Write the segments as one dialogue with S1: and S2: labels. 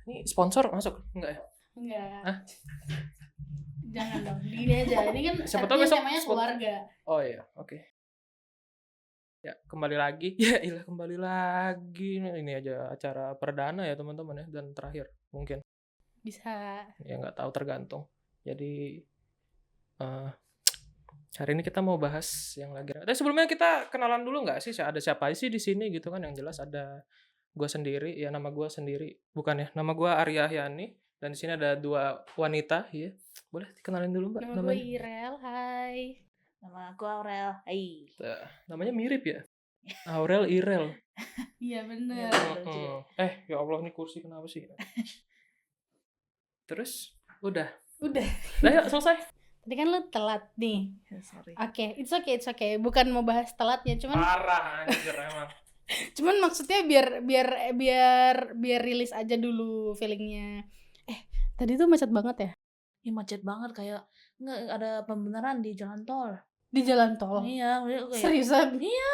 S1: Ini sponsor masuk? Enggak ya?
S2: Enggak.
S1: Hah?
S2: Jangan dong, gini aja. Ini kan
S1: Siapa tahu besok
S2: namanya keluarga.
S1: Oh iya, oke. Ya, kembali lagi. Ya ilah, kembali lagi. Ini aja acara perdana ya teman-teman ya, dan terakhir mungkin.
S2: Bisa.
S1: Ya nggak tahu, tergantung. Jadi hari ini kita mau bahas yang lagi. Tapi sebelumnya kita kenalan dulu nggak sih? Ada siapa sih di sini gitu kan? Yang jelas ada gue sendiri, ya nama gue sendiri. Bukan ya, nama gue Arya Hyani. Dan di sini ada dua wanita, ya. Boleh dikenalin dulu Mbak?
S2: Nama gue Irel, hai.
S3: Nama aku Aurel, hai.
S1: Namanya mirip ya? Aurel, Irel.
S2: Iya bener.
S1: Ya Allah, ini kursi kenapa sih? Terus? Udah. Nah, yuk, selesai.
S2: Tadi kan lu telat nih.
S3: Sorry.
S2: Oke, it's okay. Bukan mau bahas telatnya, cuman
S1: Parah anjir emang.
S2: cuman maksudnya biar rilis aja dulu feelingnya. Tadi tuh macet banget ya?
S3: Ini macet banget, kayak nggak ada pembenaran di jalan tol.
S2: Di jalan tol?
S3: Iya, kayak
S2: Seriusan?
S3: iya.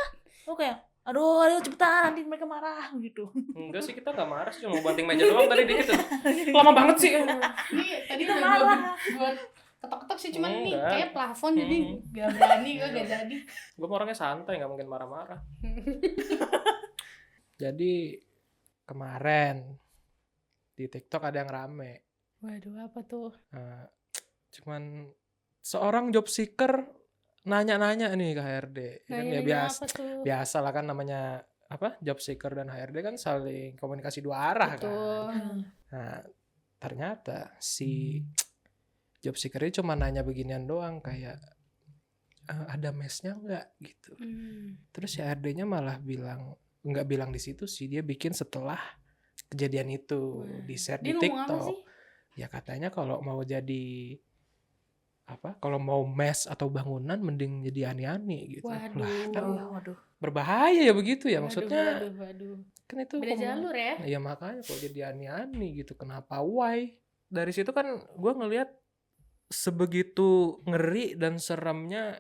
S3: Oke, aduh cepetan, nanti mereka marah gitu.
S1: Enggak sih, kita gak marah sih, cuma banting meja doang tadi dikit tuh. Lama banget sih.
S2: Ini tadi
S3: Kita
S2: udah
S3: marah.
S2: buat ketok-ketok sih, cuman ini
S1: Enggak.
S2: kayak plafon jadi gak berani, gue gak jadi.
S1: Gue orangnya santai, gak mungkin marah-marah. Jadi kemarin di TikTok ada yang rame.
S2: Waduh, apa tuh?
S1: Cuman seorang job seeker nanya-nanya nih ke HRD.
S2: Nanya-nanya apa tuh?
S1: Biasa lah kan, namanya apa, job seeker dan HRD kan saling komunikasi dua arah.
S2: Betul.
S1: Kan. Nah, ternyata si job seeker ini cuma nanya beginian doang, kayak ada mesnya nggak gitu. Terus si HRD-nya malah nggak bilang di situ sih, dia bikin setelah kejadian itu, di-share di TikTok. Apa sih? Ya katanya kalau mau jadi kalau mau mes atau bangunan mending jadi ani-ani gitu.
S2: Waduh.
S1: Berbahaya ya begitu ya, maksudnya.
S2: Waduh.
S1: Kan itu
S2: beda jalur ya.
S1: Iya makanya kalau jadi ani-ani gitu, kenapa why? Dari situ kan gue ngelihat sebegitu ngeri dan seremnya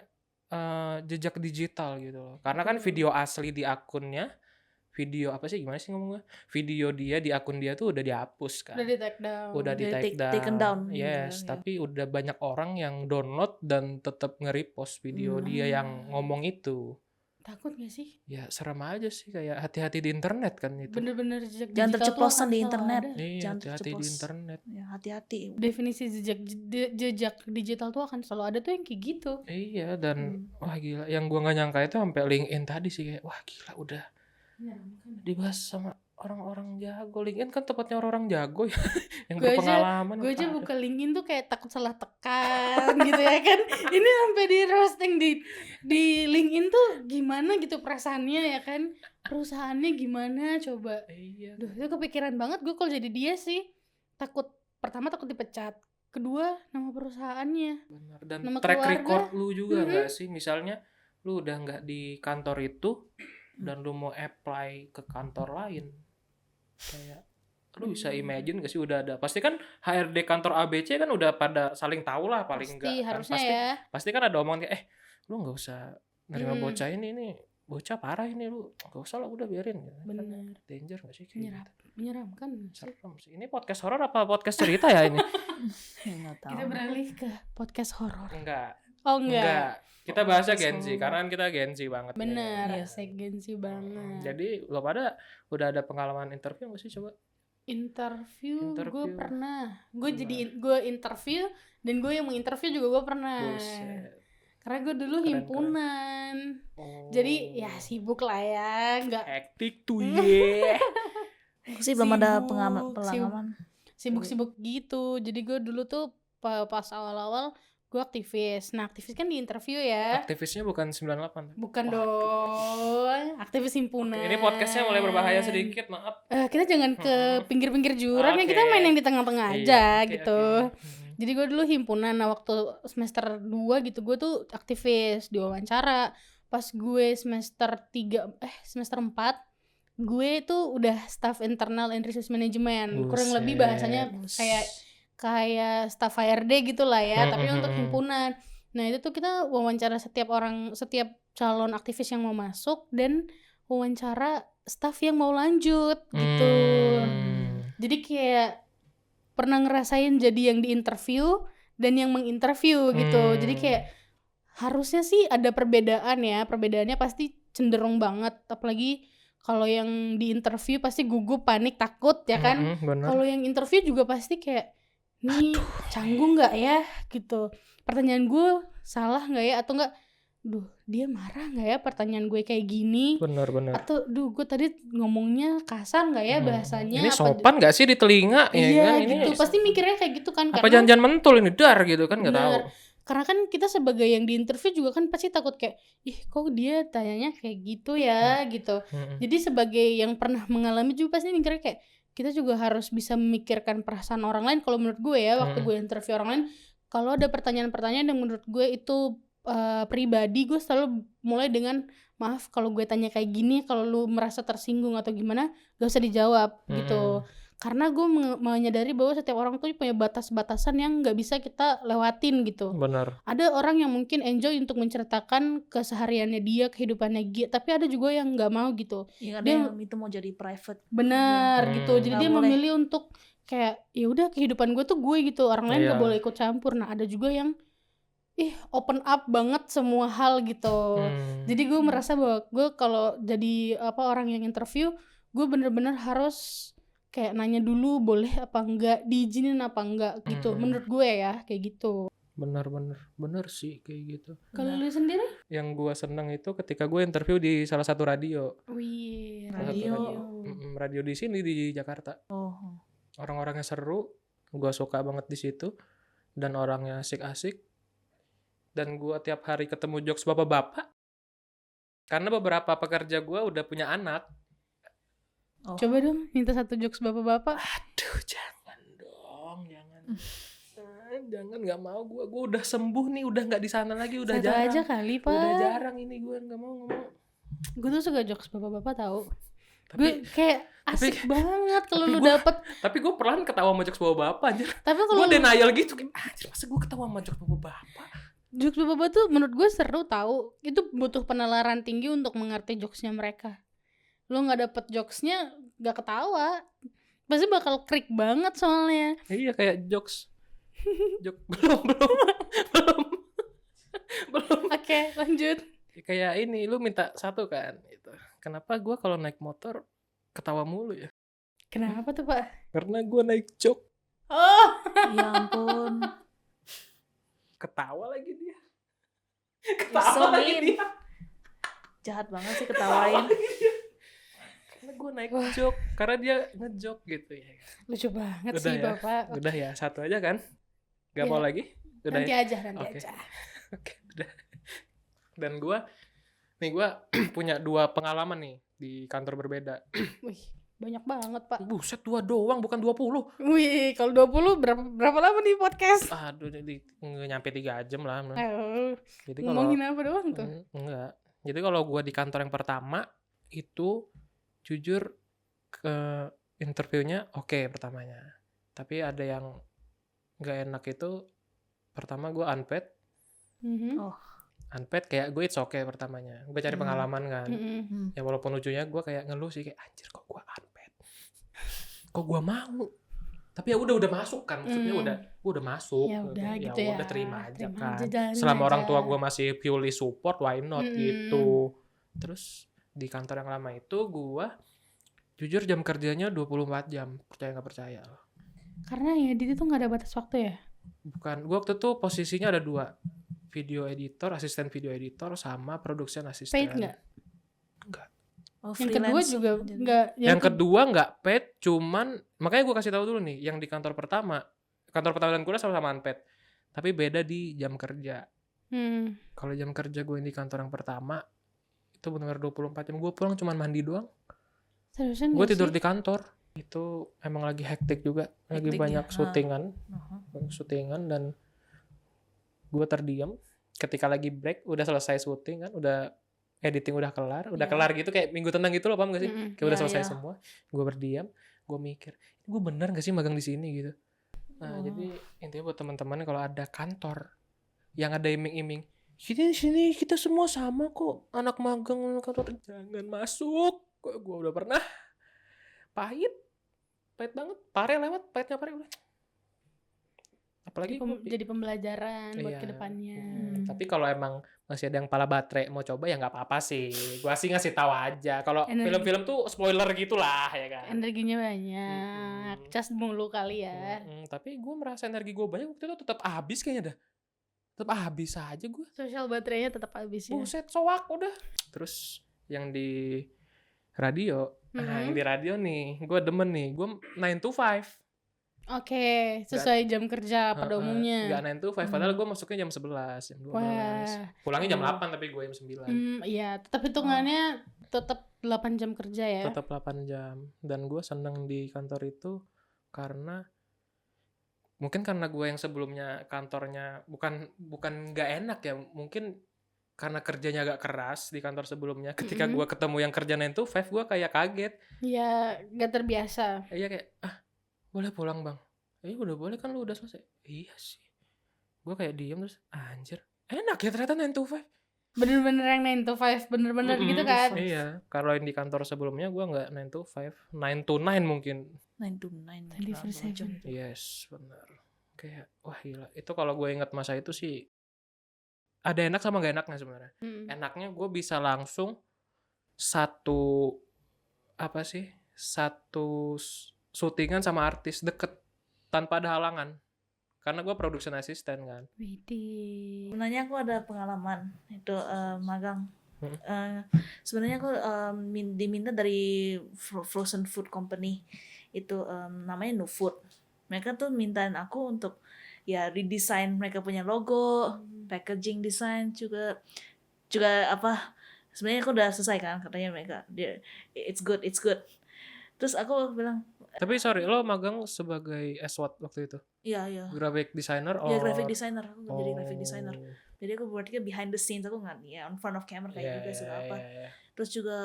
S1: jejak digital gitu loh. Karena kan video asli di akunnya, video dia di akun dia tuh udah dihapus kan. Udah di take down. Yes, tapi udah banyak orang yang download dan tetap nge-repost video dia yang ngomong itu.
S2: Takut gak sih?
S1: Ya serem aja sih, kayak hati-hati di internet kan itu.
S2: Bener-bener jejak
S3: jangan terceplosan di internet.
S1: Iya,
S3: jangan
S1: hati-hati di internet.
S3: Ya, hati-hati.
S2: Definisi jejak digital tuh akan selalu ada tuh yang kayak gitu.
S1: Iya, dan wah gila, yang gua nggak nyangka itu sampai LinkedIn tadi sih, kayak wah gila udah dibahas sama orang-orang jago. LinkedIn kan tempatnya orang-orang jago ya, yang berpengalaman.
S2: Gue aja buka LinkedIn tuh kayak takut salah tekan gitu ya kan. Ini sampai di roasting di LinkedIn tuh gimana gitu perasaannya ya kan. Perusahaannya gimana coba.
S1: Iya.
S2: Duh, itu kepikiran banget gue kalau jadi dia sih. Pertama takut dipecat. Kedua, nama perusahaannya.
S1: Benar. Dan
S2: nama
S1: track
S2: keluarga.
S1: record lu juga nggak sih? Misalnya lu udah nggak di kantor itu dan lu mau apply ke kantor lain, kayak lu bisa imagine gak sih, udah ada pasti kan HRD kantor ABC kan udah pada saling tahu lah paling enggak kan, pasti kan ada omongan kayak lu nggak usah nerima bocah ini bocah parah ini, lu nggak usah lah, udah biarin gitu.
S2: Bener.
S1: Kan danger gak sih kayak
S2: menyeramkan
S1: serem sih. Ini podcast horor apa podcast cerita ya ini?
S2: Kita beralih ke podcast horor.
S1: Enggak. Kita bahasnya Gen Z, karena kan kita Gen Z banget.
S2: Bener, saya Gen Z banget.
S1: Jadi lo pada udah ada pengalaman interview gak sih coba?
S2: Interview. Gue pernah. Gue interview dan gue yang menginterview juga gue pernah.
S1: Buset.
S2: Karena gue dulu himpunan. Jadi ya sibuk lah ya, nggak
S1: hektik tuh ye.
S3: Aku sih belum ada pengalaman.
S2: Sibuk-sibuk gitu. Jadi gue dulu tuh pas awal-awal gue aktivis. Nah, aktivis kan di interview ya.
S1: Aktivisnya bukan 98.
S2: Bukan dong. Aktivis himpunan.
S1: Ini podcastnya mulai berbahaya sedikit, maaf.
S2: Kita jangan ke pinggir-pinggir jurang ya, kita main yang di tengah-tengah aja gitu. Jadi gue dulu himpunan. Nah, waktu semester 2 gitu gue tuh aktivis, diwawancara. Pas gue semester 4 gue tuh udah staff internal and resource management. Kurang lebih bahasanya kayak staff HRD gitu lah ya, tapi untuk himpunan. Nah itu tuh kita wawancara setiap calon aktivis yang mau masuk dan wawancara staff yang mau lanjut gitu. Jadi kayak pernah ngerasain jadi yang diinterview dan yang menginterview gitu. Jadi kayak harusnya sih ada perbedaan ya. Perbedaannya pasti cenderung banget. Apalagi kalau yang diinterview pasti gugup, panik, takut ya kan. Kalau yang interview juga pasti kayak nih canggung nggak ya gitu. Pertanyaan gue salah nggak ya atau nggak? Duh, dia marah nggak ya pertanyaan gue kayak gini?
S1: Benar.
S2: Atau duh, gue tadi ngomongnya kasar nggak ya bahasanya?
S1: Ini sopan nggak sih di telinga?
S2: Iya
S1: ya kan?
S2: gitu, pasti mikirnya kayak gitu kan.
S1: Apa jangan mentul ini dar gitu kan, nggak tahu.
S2: Karena kan kita sebagai yang diinterview juga kan pasti takut kayak, ih kok dia tanyanya kayak gitu ya gitu. Jadi sebagai yang pernah mengalami juga pasti mikirnya kayak, kita juga harus bisa memikirkan perasaan orang lain. Kalau menurut gue ya, waktu gue interview orang lain, kalau ada pertanyaan-pertanyaan yang menurut gue itu pribadi, gue selalu mulai dengan maaf kalau gue tanya kayak gini, kalau lu merasa tersinggung atau gimana gak usah dijawab gitu. Karena gue menyadari bahwa setiap orang tuh punya batas-batasan yang gak bisa kita lewatin gitu.
S1: Benar.
S2: Ada orang yang mungkin enjoy untuk menceritakan kesehariannya dia, kehidupannya dia, tapi ada juga yang gak mau gitu.
S3: Yang ada
S2: Dia
S3: yang itu mau jadi private.
S2: benar gitu. Jadi
S3: Nggak
S2: dia
S3: boleh.
S2: memilih untuk kayak ya udah kehidupan gue tuh gue gitu, orang lain gak boleh ikut campur. Nah ada juga yang open up banget semua hal gitu. Jadi gue merasa bahwa gue kalau jadi orang yang interview, gue bener-bener harus kayak nanya dulu boleh apa enggak, diizinin apa enggak gitu. Menurut gue ya kayak gitu.
S1: Bener sih kayak gitu.
S2: Kalau lu sendiri?
S1: Yang gue seneng itu ketika gue interview di salah satu radio.
S2: Wih,
S1: Radio di sini di Jakarta. Orang-orangnya seru, gue suka banget di situ, dan orangnya asik-asik. Dan gue tiap hari ketemu jokes bapak-bapak. Karena beberapa pekerja gue udah punya anak.
S2: Coba dong minta satu jokes bapak-bapak.
S1: Aduh, jangan dong, jangan. Jangan, nggak mau gue udah sembuh nih, udah nggak di sana lagi, udah
S2: satu
S1: jarang.
S2: aja kali Pak.
S1: Udah jarang ini, gue nggak mau.
S2: Gue tuh suka jokes bapak-bapak tahu.
S1: Tapi,
S2: gue kayak asik banget kalau lu dapet.
S1: Tapi gue perlahan ketawa sama jokes bapak-bapak aja.
S2: Tapi kalau
S1: gue denial gitu, kayak anjir masa gue ketawa sama jokes bapak-bapak.
S2: Jokes bapak-bapak tuh menurut gue seru tahu. Itu butuh penalaran tinggi untuk mengerti jokesnya mereka. Lu nggak dapet jokesnya nggak ketawa, pasti bakal krik banget soalnya.
S1: Iya kayak jokes. belum.
S2: Oke, lanjut.
S1: Kayak ini, lu minta satu kan gitu. Kenapa gue kalau naik motor ketawa mulu ya?
S2: Kenapa tuh Pak?
S1: Karena gue naik jok.
S2: Oh,
S3: ya ampun.
S1: Ketawa lagi dia.
S3: Jahat banget sih ketawain.
S1: Karena gue naik jok, karena dia ngejok gitu ya.
S2: Lucu banget
S1: Udah
S2: sih
S1: ya?
S2: Bapak.
S1: Udah ya, satu aja kan? Gak mau lagi? Udah
S2: nanti
S1: ya?
S2: aja.
S1: Oke, udah. Dan gue punya 2 pengalaman nih di kantor berbeda.
S2: Wih, banyak banget Pak.
S1: Buset, 2 doang, bukan 20.
S2: Wih, kalau 20 berapa lama nih podcast?
S1: Aduh, nggak nyampe 3 jam lah.
S2: Jadi ngomongin apa doang tuh?
S1: Enggak. Jadi kalau gue di kantor yang pertama itu jujur ke interviewnya oke pertamanya. Tapi ada yang nggak enak itu pertama gue unpaid. Unpaid kayak gue it's okay pertamanya. Gue cari pengalaman kan. Ya walaupun ujungnya gue kayak ngeluh sih kayak anjir kok gue unpaid. Kok gue mau. Tapi ya udah masuk kan. Maksudnya gue udah masuk.
S2: Ya udah gitu ya.
S1: Udah terima aja kan.
S2: Aja,
S1: selama
S2: aja.
S1: Orang tua gue masih purely support, why not gitu. Terus di kantor yang lama itu gue jujur jam kerjanya 24 jam. Percaya gak percaya. Karena
S2: ya di itu gak ada batas waktu ya?
S1: Bukan. Gue waktu itu posisinya ada 2. Video editor, asisten video editor, sama production assistant.
S2: Paid nggak?
S1: Enggak.
S2: Yang kedua juga nggak.
S1: Yang kedua nggak paid, cuman makanya gue kasih tahu dulu nih, yang di kantor pertama dan kuliah sama-sama unpaid, tapi beda di jam kerja. Kalau jam kerja gue di kantor yang pertama itu benar-benar 24 jam. Gue pulang cuman mandi doang.
S2: Seriusan?
S1: Gue tidur di kantor. Itu emang lagi hektik juga, lagi banyak syutingan, dan gue terdiam ketika lagi break, udah selesai syuting kan, udah editing udah kelar gitu, kayak minggu tenang gitu loh, paham gak sih? Kayak udah selesai semua, gue berdiam, gue mikir, gue bener gak sih magang di sini gitu. Nah jadi intinya buat teman-teman kalau ada kantor yang ada iming-iming, sini kita semua sama kok, anak magang kantor, jangan masuk. Gue udah pernah pahit pahit banget, pare lewat, pahitnya pare udah. Apalagi
S2: jadi pembelajaran buat
S1: iya.
S2: kedepannya.
S1: Tapi kalau emang masih ada yang pala baterai mau coba ya nggak apa-apa sih. Gua sih ngasih tahu aja. Kalau film-film tuh spoiler gitulah ya kan.
S2: Energinya banyak, cas mulu kali ya.
S1: Tapi gue merasa energi gue banyak waktu itu tetap habis kayaknya dah. Tetap habis aja gue.
S2: Sosial baterainya tetap habis ya.
S1: Buset, soak udah. Terus yang di radio, yang di radio nih, gue demen nih. Gue 9 to 5.
S2: Oke, sesuai jam kerja pada umumnya.
S1: Enggak 9 to 5, padahal gue masuknya jam 11, jam 12. Pulangnya jam 8 tapi gue jam 9.
S2: Iya, tetap hitungannya tetap 8 jam kerja ya.
S1: Tetap 8 jam. Dan gue seneng di kantor itu karena mungkin karena gue yang sebelumnya kantornya bukan nggak enak ya, mungkin karena kerjanya agak keras di kantor sebelumnya. Ketika gue ketemu yang kerja 9 to 5, gue kayak kaget.
S2: Iya, nggak terbiasa.
S1: Iya kayak boleh pulang bang? Udah boleh kan, lu udah selesai. Iya sih. Gue kayak diem terus anjir, enak ya ternyata 9 to 5.
S2: Bener-bener yang 9 to 5, bener-bener gitu kan.
S1: Iya, kalau yang di kantor sebelumnya gue nggak 9 to 5, 9 to 9 mungkin.
S3: 9 to 9.
S2: 24/7.
S1: Yes, benar. Kayak wah gila. Itu kalau gue ingat masa itu sih ada enak sama gak enaknya sebenarnya. Enaknya gue bisa langsung satu syutingan sama artis deket tanpa ada halangan. Karena gue production assistant kan.
S2: Widih.
S3: Sebenarnya aku ada pengalaman itu magang. Sebenarnya aku diminta dari frozen food company itu namanya Nufood. Mereka tuh mintain aku untuk ya redesign mereka punya logo, packaging design juga apa. Sebenarnya aku udah selesai kan, katanya mereka it's good. Terus aku bilang,
S1: tapi sorry, lo magang sebagai what waktu itu?
S3: Iya.
S1: Graphic designer?
S3: Iya, graphic designer. Aku jadi graphic designer. Jadi aku berarti behind the scenes, aku nggak ya on front of camera kayak juga suka apa. Terus juga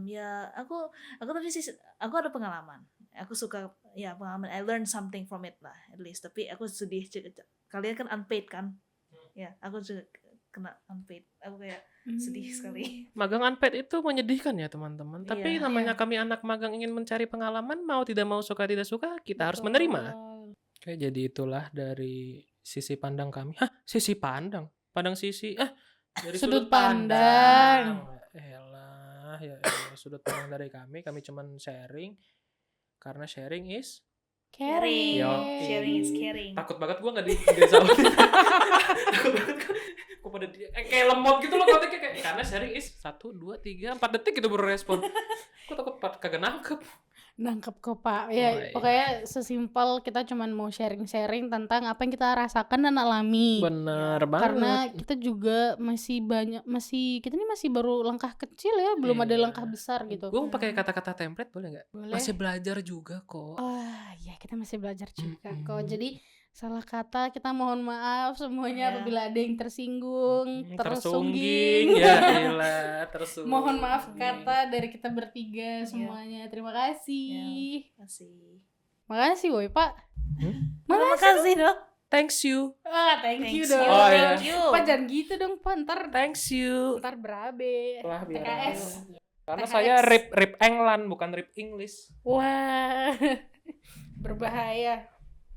S3: ya aku tapi sih aku ada pengalaman. Aku suka ya pengalaman. I learned something from it lah at least. Tapi aku sedih. Kalian kan unpaid kan? Ya, aku juga kena unpaid. Aku kayak sedih sekali.
S1: Magang unpaid itu menyedihkan ya teman-teman. Tapi namanya kami anak magang ingin mencari pengalaman, mau tidak mau suka tidak suka kita harus menerima. Oke, jadi itulah dari sisi pandang kami. Sisi pandang? Pandang sisi? Dari
S2: sudut pandang.
S1: Elah, sudut pandang dari kami cuman sharing. Karena sharing is
S2: caring.
S3: Sharing is caring.
S1: Takut banget gue nggak disalahin. Takut banget gue pada kayak lemot gitu loh, kayak karena sharing is 1, 2, 3, 4 detik gitu baru respon. Gue takut kagak
S2: Nangkep kok Pak. Ya, pokoknya sesimpel kita cuman mau sharing-sharing tentang apa yang kita rasakan dan alami.
S1: Bener banget.
S2: Karena kita juga masih kita ini masih baru langkah kecil ya, belum ada langkah besar gitu.
S1: Gue mau pakai kata-kata template boleh nggak?
S2: Boleh.
S1: Masih belajar juga kok.
S2: Ya kita masih belajar juga kok. Jadi salah kata kita mohon maaf semuanya apabila ada yang tersinggung, tersungging.
S1: Ya ilah, tersungging.
S2: Mohon maaf kata dari kita bertiga semuanya. Terima kasih. Makasih woy Pak.
S3: Makasih dong.
S1: Thanks you.
S2: Thank you dong.
S3: Thank you.
S2: Pak jangan gitu dong Pak, ntar
S1: Thanks you.
S2: ntar berabe.
S1: Wah, biar
S2: TKS.
S1: Karena
S2: TKS.
S1: saya rip England bukan rip English.
S2: Wah. Berbahaya.